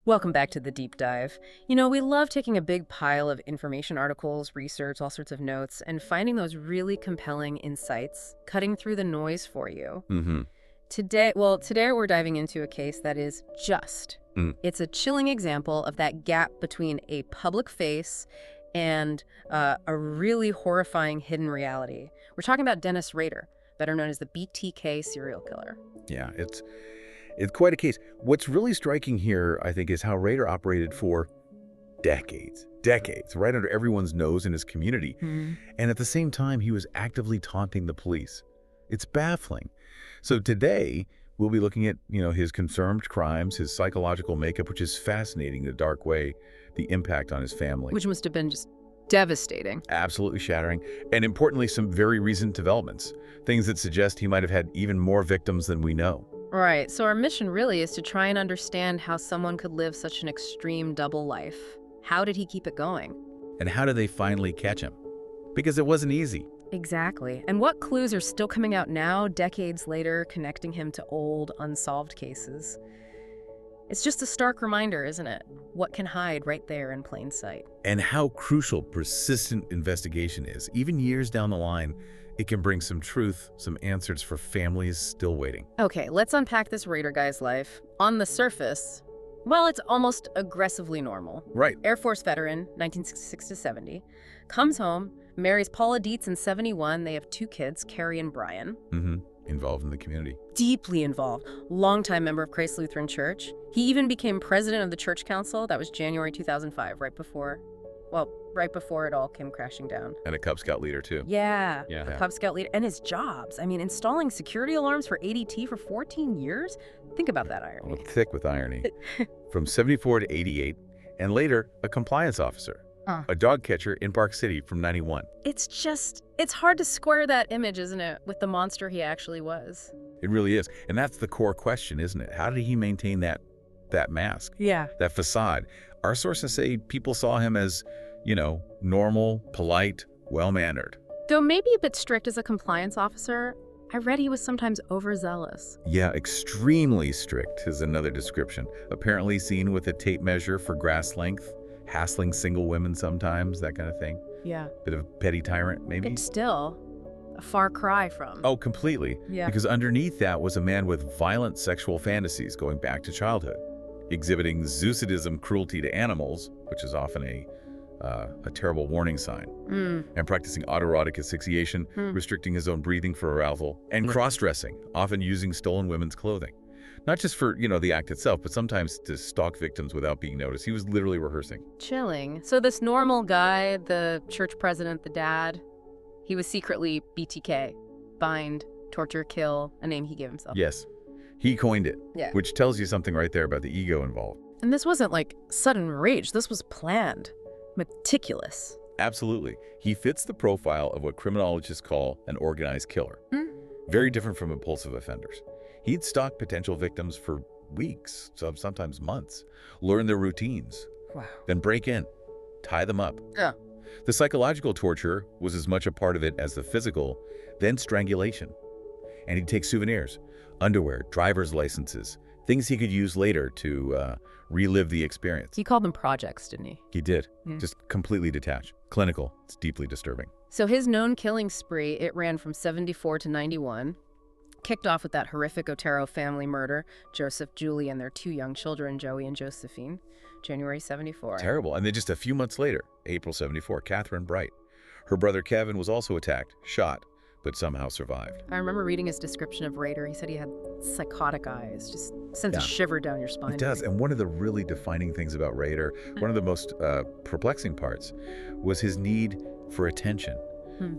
Welcome back to the deep dive. You know, we love taking a big pile of information articles, research, all sorts of notes, and finding those really compelling insights, cutting through the noise for you. Mm-hmm. Today we're diving into a case that is just. It's a chilling example of that gap between a public face and a really horrifying hidden reality. We're talking about Dennis Rader, better known as the BTK serial killer. Yeah, it's quite a case. What's really striking here, I think, is how Rader operated for decades, right under everyone's nose in his community. And at the same time, he was actively taunting the police. It's baffling. So today, we'll be looking at, his confirmed crimes, his psychological makeup, which is fascinating, the dark way, the impact on his family. Which must have been just devastating. Absolutely shattering. And importantly, some very recent developments, things that suggest he might have had even more victims than we know. Right, so our mission really is to try and understand how someone could live such an extreme double life. How did he keep it going? And how did they finally catch him? Because it wasn't easy. Exactly. And what clues are still coming out now, decades later, connecting him to old, unsolved cases? It's just a stark reminder, isn't it? What can hide right there in plain sight. And how crucial persistent investigation is. Even years down the line, it can bring some truth, some answers for families still waiting. Okay, let's unpack this Rader guy's life. On the surface, well, it's almost aggressively normal. Right. Air Force veteran, 1966 to 70, comes home, marries Paula Dietz in 71. They have 2 kids, Carrie and Brian. Involved in the community. Deeply involved. Longtime member of Christ Lutheran Church. He even became president of the church council. That was January 2005, right before it all came crashing down. And a Cub Scout leader, too. Yeah. A Cub Scout leader. And his jobs. I mean, installing security alarms for ADT for 14 years? Think about that irony. Well, thick with irony. From 74 to 88, and later, a compliance officer. A dog catcher in Park City from 91. It's hard to square that image, isn't it, with the monster he actually was? It really is. And that's the core question, isn't it? How did he maintain that mask? Yeah. That facade? Our sources say people saw him as, normal, polite, well-mannered. Though maybe a bit strict as a compliance officer, I read he was sometimes overzealous. Yeah, extremely strict is another description. Apparently seen with a tape measure for grass length, hassling single women sometimes, that kind of thing. Yeah. Bit of a petty tyrant, maybe? It's still a far cry from. Oh, completely. Yeah. Because underneath that was a man with violent sexual fantasies going back to childhood, exhibiting zoosadism, cruelty to animals, which is often a terrible warning sign, and practicing autoerotic asphyxiation, restricting his own breathing for arousal, and cross-dressing, often using stolen women's clothing. Not just for, the act itself, but sometimes to stalk victims without being noticed. He was literally rehearsing. Chilling. So this normal guy, the church president, the dad, he was secretly BTK. Bind, torture, kill, a name he gave himself. Yes. He coined it, Yeah. which tells you something right there about the ego involved. And this wasn't like sudden rage. This was planned. Meticulous. Absolutely. He fits the profile of what criminologists call an organized killer. Very different from impulsive offenders. He'd stalk potential victims for weeks, sometimes months, learn their routines, then break in, tie them up. Yeah. The psychological torture was as much a part of it as the physical, then strangulation. And he'd take souvenirs, underwear, driver's licenses, things he could use later to relive the experience. He called them projects, didn't he? He did. Just completely detached. Clinical. It's deeply disturbing. So his known killing spree, it ran from 74 to 91. Kicked off with that horrific Otero family murder, Joseph, Julie, and their 2 young children, Joey and Josephine, January 74. Terrible. And then just a few months later, April 74, Catherine Bright. Her brother Kevin was also attacked, shot, but somehow survived. I remember reading his description of Rader. He said he had psychotic eyes, just sends a shiver down your spine. It does. And one of the really defining things about Rader, one of the most perplexing parts, was his need for attention,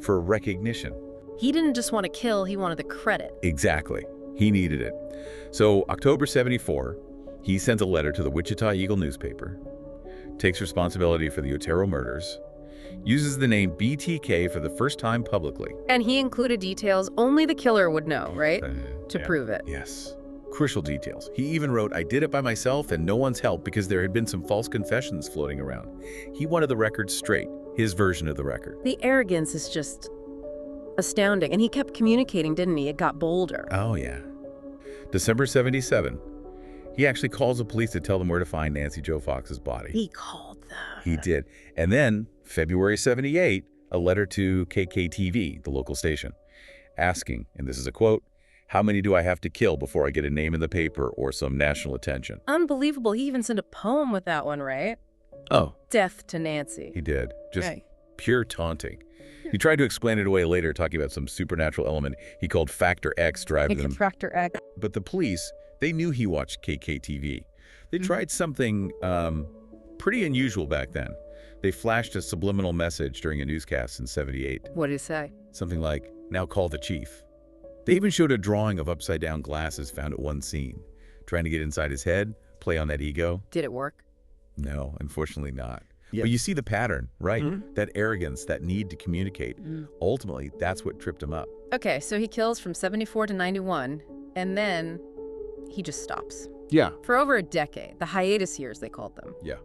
for recognition. He didn't just want to kill, he wanted the credit. Exactly. He needed it. So October 74, he sends a letter to the Wichita Eagle newspaper, takes responsibility for the Otero murders, uses the name BTK for the first time publicly. And he included details only the killer would know, right? To prove it. Yes. Crucial details. He even wrote, "I did it by myself and no one's help because there had been some false confessions floating around." He wanted the record straight, his version of the record. The arrogance is just astounding. And he kept communicating, didn't he? It got bolder. Oh, yeah. December 77, He actually calls the police to tell them where to find Nancy Jo Fox's body. He called them. He did. And then, February 78, a letter to KKTV, the local station, asking, and this is a quote, "How many do I have to kill before I get a name in the paper or some national attention?" Unbelievable. He even sent a poem with that one, right? Oh. Death to Nancy. He did. Just right. Pure taunting. He tried to explain it away later, talking about some supernatural element he called Factor X driving them. Factor X. But the police, they knew he watched KKTV. They tried something pretty unusual back then. They flashed a subliminal message during a newscast in '78. What did he say? Something like, "Now call the chief." They even showed a drawing of upside-down glasses found at one scene, trying to get inside his head, play on that ego. Did it work? No, unfortunately not. Yeah. But you see the pattern, right? That arrogance, that need to communicate. Ultimately, that's what tripped him up. Okay, so he kills from 74 to 91, and then he just stops. Yeah. For over a decade, the hiatus years, they called them. Yeah,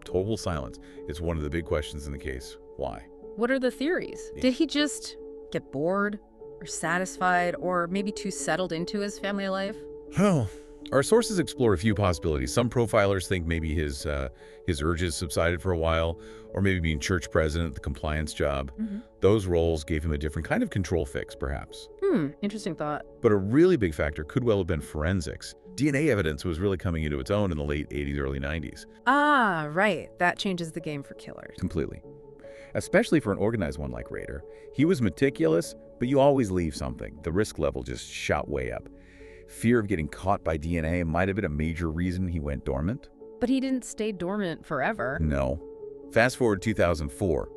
total silence. It's one of the big questions in the case. Why? What are the theories? Yeah. Did he just get bored or satisfied or maybe too settled into his family life? Oh, our sources explore a few possibilities. Some profilers think maybe his urges subsided for a while, or maybe being church president, the compliance job. Those roles gave him a different kind of control fix, perhaps. Interesting thought. But a really big factor could well have been forensics. DNA evidence was really coming into its own in the late 80s, early 90s. Ah, right. That changes the game for killers. Completely. Especially for an organized one like Rader. He was meticulous, but you always leave something. The risk level just shot way up. Fear of getting caught by DNA might have been a major reason he went dormant. But he didn't stay dormant forever. No. Fast forward 2004.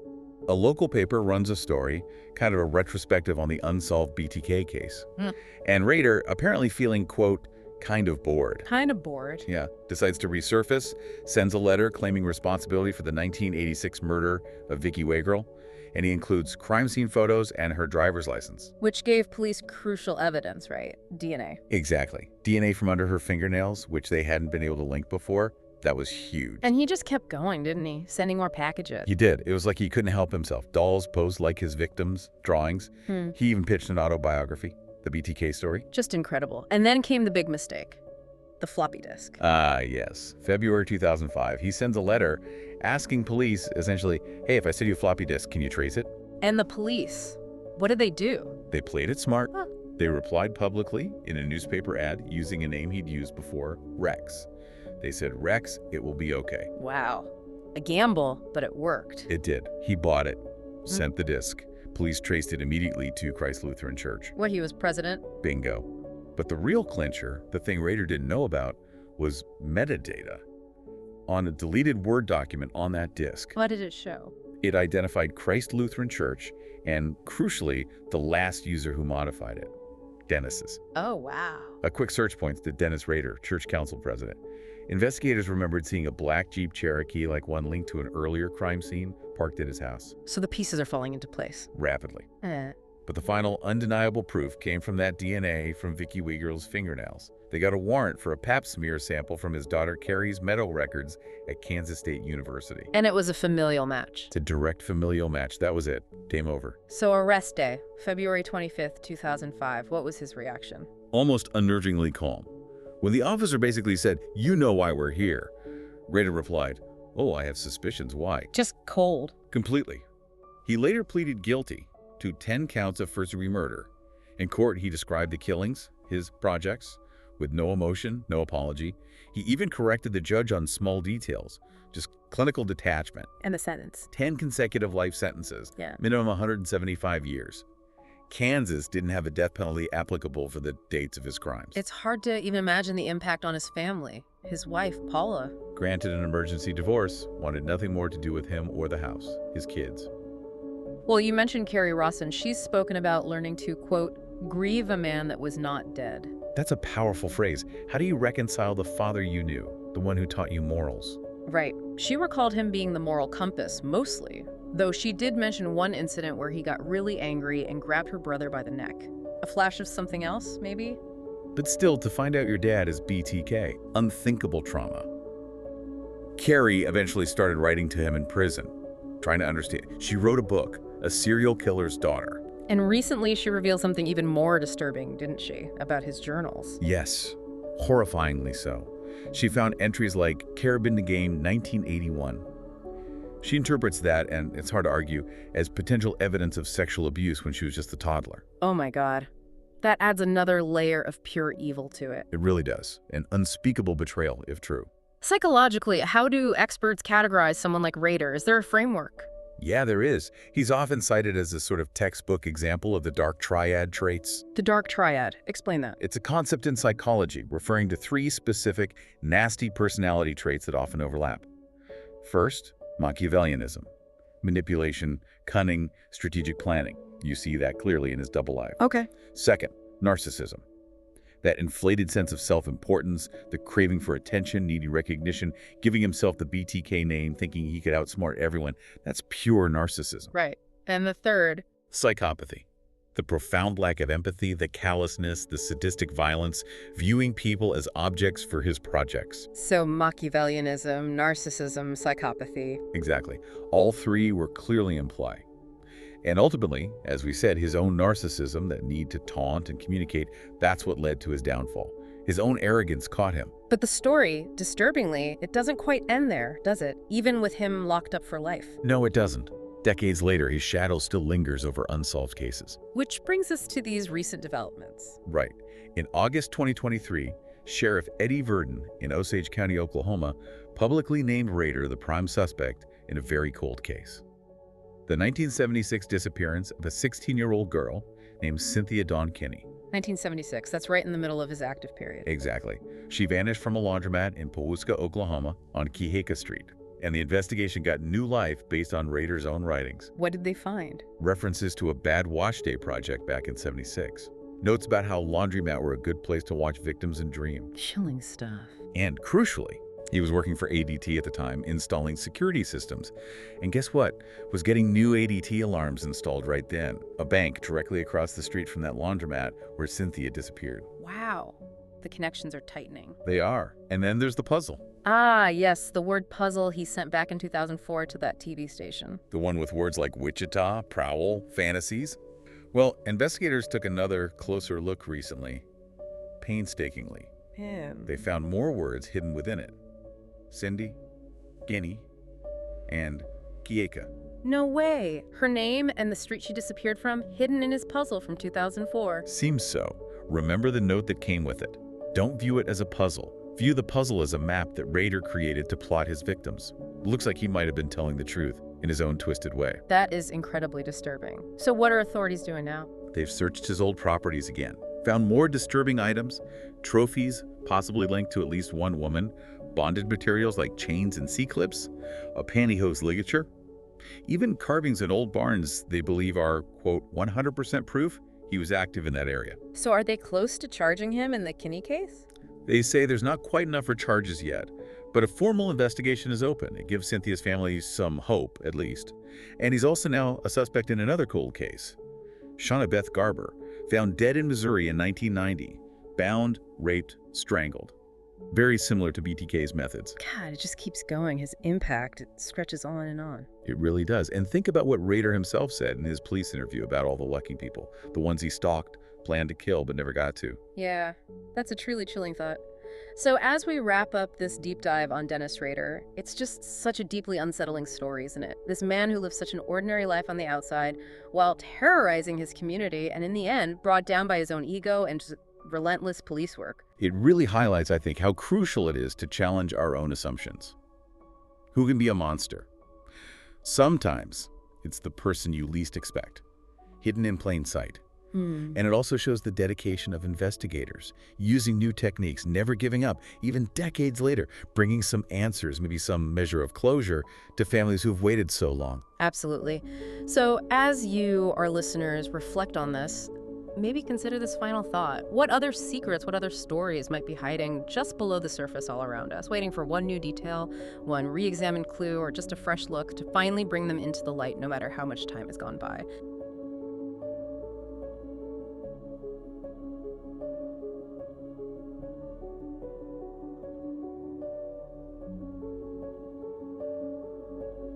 A local paper runs a story, kind of a retrospective on the unsolved BTK case. And Rader, apparently feeling, quote, kind of bored. Kind of bored. Yeah, decides to resurface, sends a letter claiming responsibility for the 1986 murder of Vicki Wagrel, and he includes crime scene photos and her driver's license. Which gave police crucial evidence, right? DNA. Exactly. DNA from under her fingernails, which they hadn't been able to link before. That was huge. And he just kept going, didn't he? Sending more packages. He did. It was like he couldn't help himself. Dolls posed like his victims, drawings. He even pitched an autobiography, the BTK story. Just incredible. And then came the big mistake. The floppy disk. Ah, yes. February 2005. He sends a letter asking police, essentially, hey, if I send you a floppy disk, can you trace it? And the police, what did they do? They played it smart. They replied publicly in a newspaper ad using a name he'd used before, Rex. They said, Rex, it will be okay. Wow. A gamble, but it worked. It did. He bought it, sent the disc. Police traced it immediately to Christ Lutheran Church. What, he was president? Bingo. But the real clincher, the thing Rader didn't know about, was metadata. On a deleted Word document on that disk, What did it show? it identified Christ Lutheran Church and, crucially, the last user who modified it, Dennis's. Oh, wow. A quick search points to Dennis Rader, church council president. Investigators remembered seeing a black Jeep Cherokee like one linked to an earlier crime scene parked at his house. So the pieces are falling into place. Rapidly. Eh. But the final undeniable proof came from that DNA from Vicki Wagrel's fingernails. They got a warrant for a pap smear sample from his daughter Carrie's medical records at Kansas State University. And it was a familial match. It's a direct familial match. That was it. Game over. So arrest day, February 25th, 2005. What was his reaction? Almost unnervingly calm. When the officer basically said, "You know why we're here," Rader replied, "Oh, I have suspicions. Why?" Just cold. Completely. He later pleaded guilty to 10 counts of first-degree murder. In court, he described the killings, his projects, with no emotion, no apology. He even corrected the judge on small details, just clinical detachment. And the sentence. 10 consecutive life sentences, Yeah. minimum 175 years. Kansas didn't have a death penalty applicable for the dates of his crimes. It's hard to even imagine the impact on his family. His wife, Paula. Granted an emergency divorce, wanted nothing more to do with him or the house, his kids. Well, you mentioned Carrie Rawson. She's spoken about learning to, quote, grieve a man that was not dead. That's a powerful phrase. How do you reconcile the father you knew, the one who taught you morals? Right. She recalled him being the moral compass, mostly. Though she did mention one incident where he got really angry and grabbed her brother by the neck. A flash of something else, maybe? But still, to find out your dad is BTK. Unthinkable trauma. Carrie eventually started writing to him in prison, trying to understand. She wrote a book, A Serial Killer's Daughter. And recently she revealed something even more disturbing, didn't she? About his journals. Yes, horrifyingly so. She found entries like Carabin the Game 1981. She interprets that, and it's hard to argue, as potential evidence of sexual abuse when she was just a toddler. Oh my God. That adds another layer of pure evil to it. It really does. An unspeakable betrayal, if true. Psychologically, how do experts categorize someone like Rader? Is there a framework? Yeah, there is. He's often cited as a sort of textbook example of the dark triad traits. The dark triad. Explain that. It's a concept in psychology referring to 3 specific, nasty personality traits that often overlap. First, Machiavellianism. Manipulation, cunning, strategic planning. You see that clearly in his double life. Okay. Second, narcissism. That inflated sense of self-importance, the craving for attention, needing recognition, giving himself the BTK name, thinking he could outsmart everyone. That's pure narcissism. Right. And the third? Psychopathy. The profound lack of empathy, the callousness, the sadistic violence, viewing people as objects for his projects. So Machiavellianism, narcissism, psychopathy. Exactly. All 3 were clearly in play. And ultimately, as we said, his own narcissism, that need to taunt and communicate, that's what led to his downfall. His own arrogance caught him. But the story, disturbingly, it doesn't quite end there, does it? Even with him locked up for life. No, it doesn't. Decades later, his shadow still lingers over unsolved cases. Which brings us to these recent developments. Right. In August 2023, Sheriff Eddie Verdon in Osage County, Oklahoma, publicly named Rader the prime suspect in a very cold case. The 1976 disappearance of a 16-year-old girl named Cynthia Dawn Kinney. 1976, that's right in the middle of his active period. Exactly. She vanished from a laundromat in Pawhuska, Oklahoma on Keheka Street. And the investigation got new life based on Rader's own writings. What did they find? References to a bad wash day project back in '76. Notes about how laundromat were a good place to watch victims and dream. Chilling stuff. And crucially, he was working for ADT at the time, installing security systems. And guess what? Was getting new ADT alarms installed right then. A bank directly across the street from that laundromat where Cynthia disappeared. Wow. The connections are tightening. They are. And then there's the puzzle. Ah, yes, the word puzzle he sent back in 2004 to that TV station. The one with words like Wichita, Prowl, fantasies. Well, investigators took another closer look recently. Painstakingly. Man. They found more words hidden within it. Cindy, Guinea, and Keheka. No way. Her name and the street she disappeared from hidden in his puzzle from 2004. Seems so. Remember the note that came with it. Don't view it as a puzzle. View the puzzle as a map that Rader created to plot his victims. Looks like he might have been telling the truth in his own twisted way. That is incredibly disturbing. So what are authorities doing now? They've searched his old properties again. Found more disturbing items, trophies, possibly linked to at least one woman, bondage materials like chains and C-clips, a pantyhose ligature, even carvings in old barns they believe are, quote, 100% proof he was active in that area. So are they close to charging him in the Kinney case? They say there's not quite enough for charges yet, but a formal investigation is open. It gives Cynthia's family some hope, at least. And he's also now a suspect in another cold case. Shauna Beth Garber, found dead in Missouri in 1990, bound, raped, strangled. Very similar to BTK's methods. God, it just keeps going. His impact, it stretches on and on. It really does. And think about what Rader himself said in his police interview about all the lucky people, the ones he stalked, planned to kill, but never got to. Yeah, that's a truly chilling thought. So as we wrap up this deep dive on Dennis Rader, it's just such a deeply unsettling story, isn't it? This man who lived such an ordinary life on the outside while terrorizing his community and in the end brought down by his own ego and just relentless police work. It really highlights, I think, how crucial it is to challenge our own assumptions. Who can be a monster? Sometimes it's the person you least expect, hidden in plain sight. And it also shows the dedication of investigators, using new techniques, never giving up, even decades later, bringing some answers, maybe some measure of closure to families who've waited so long. Absolutely. So as you, our listeners, reflect on this, maybe consider this final thought. What other secrets, what other stories might be hiding just below the surface all around us, waiting for one new detail, one re-examined clue, or just a fresh look to finally bring them into the light no matter how much time has gone by?